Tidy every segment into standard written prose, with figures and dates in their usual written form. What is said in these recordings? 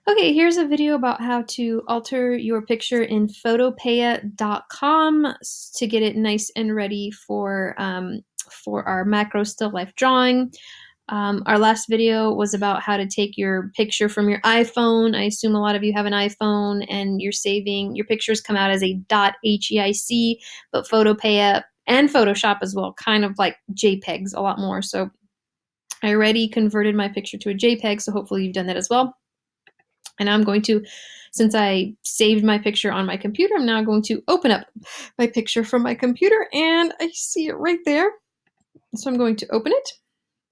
Okay, here's a video about how to alter your picture in Photopea.com to get it nice and ready for our macro still life drawing. Our last video was about how to take your picture from your iPhone. I assume a lot of you have an iPhone and you're saving, your pictures come out as a .heic, but Photopea and Photoshop as well, kind of like JPEGs a lot more. So I already converted my picture to a JPEG, so hopefully you've done that as well. And I'm going to, since I saved my picture on my computer, I'm now going to open up my picture from my computer, and I see it right there. So I'm going to open it.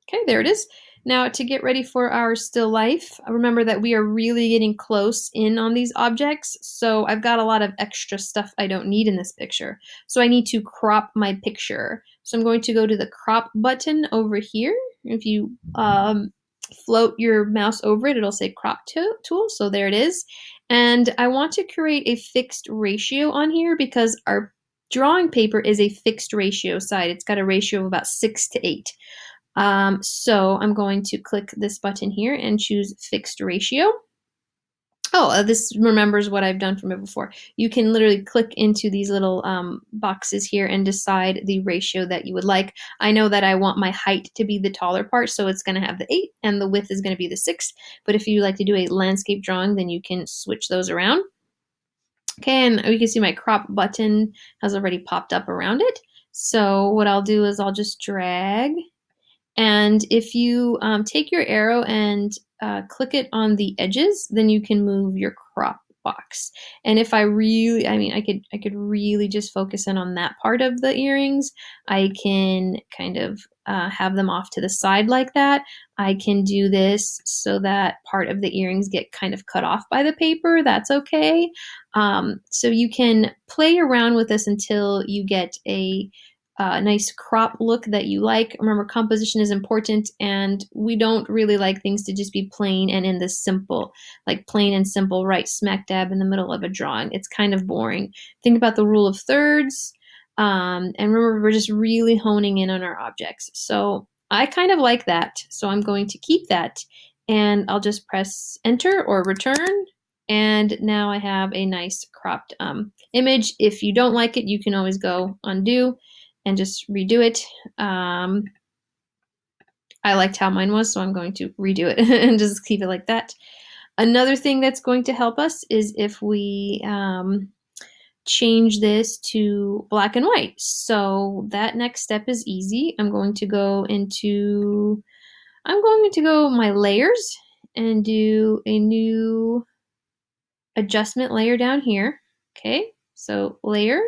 Okay, there it is. Now to get ready for our still life, remember that we are really getting close in on these objects. So I've got a lot of extra stuff I don't need in this picture. So I need to crop my picture. So I'm going to go to the crop button over here. If you float your mouse over it, it'll say crop tool. So there it is. And I want to create a fixed ratio on here because our drawing paper is a fixed ratio side. It's got a ratio of about 6:8. So I'm going to click this button here and choose fixed ratio. Oh, this remembers what I've done from it before. You can literally click into these little boxes here and decide the ratio that you would like. I know that I want my height to be the taller part, so it's going to have the 8, and the width is going to be the 6. But if you like to do a landscape drawing, then you can switch those around. Okay, and you can see my crop button has already popped up around it. So what I'll do is I'll just drag. And if you take your arrow and click it on the edges, then you can move your crop box. And if I really, I could really just focus in on that part of the earrings. I can kind of have them off to the side like that. I can do this so that part of the earrings get kind of cut off by the paper. That's okay. So you can play around with this until you get a nice crop look that you like. Remember, composition is important, and we don't really like things to just be plain and in this simple, like plain and simple, right smack dab in the middle of a drawing. It's kind of boring. Think about the rule of thirds, and remember, we're just really honing in on our objects. So I kind of like that, so I'm going to keep that, and I'll just press enter or return. And now I have a nice cropped image. If you don't like it, you can always go undo and just redo it. I liked how mine was, so I'm going to redo it and just keep it like that. Another thing that's going to help us is if we change this to black and white. So that next step is easy. I'm going to go my layers and do a new adjustment layer down here. Okay, so layer,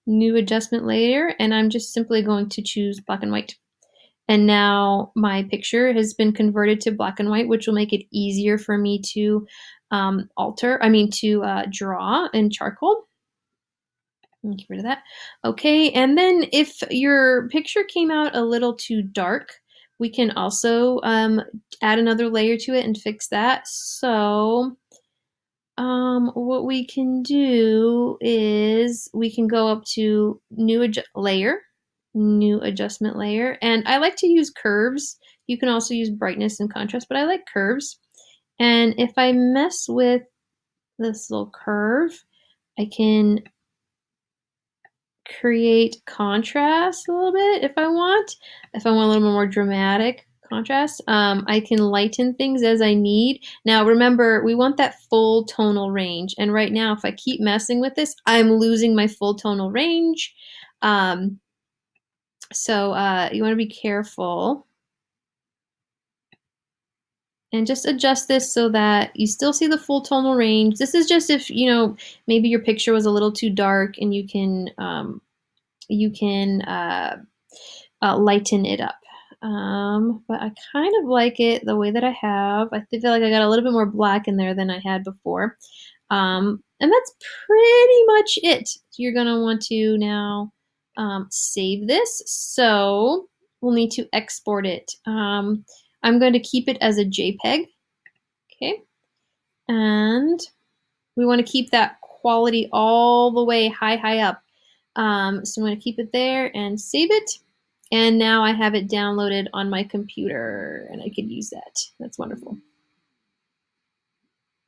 new adjustment layer, and I'm just simply going to choose black and white. And now my picture has been converted to black and white, which will make it easier for me to draw in charcoal. Get rid of that. Okay, and then if your picture came out a little too dark, we can also add another layer to it and fix that. So what we can do is we can go up to new adjustment layer, and I like to use curves. You can also use brightness and contrast, but I like curves. And if I mess with this little curve, I can create contrast a little bit if I want. If I want a little more dramatic contrast, I can lighten things as I need. Now remember, we want that full tonal range, and right now if I keep messing with this, I'm losing my full tonal range. So you want to be careful and just adjust this so that you still see the full tonal range. This is just if, maybe your picture was a little too dark, and you can lighten it up. But I kind of like it the way that I have. I feel like I got a little bit more black in there than I had before. And that's pretty much it. You're going to want to now save this. So we'll need to export it. I'm going to keep it as a JPEG. Okay. And we want to keep that quality all the way high up. So I'm going to keep it there and save it. And now I have it downloaded on my computer, and I can use that. That's wonderful.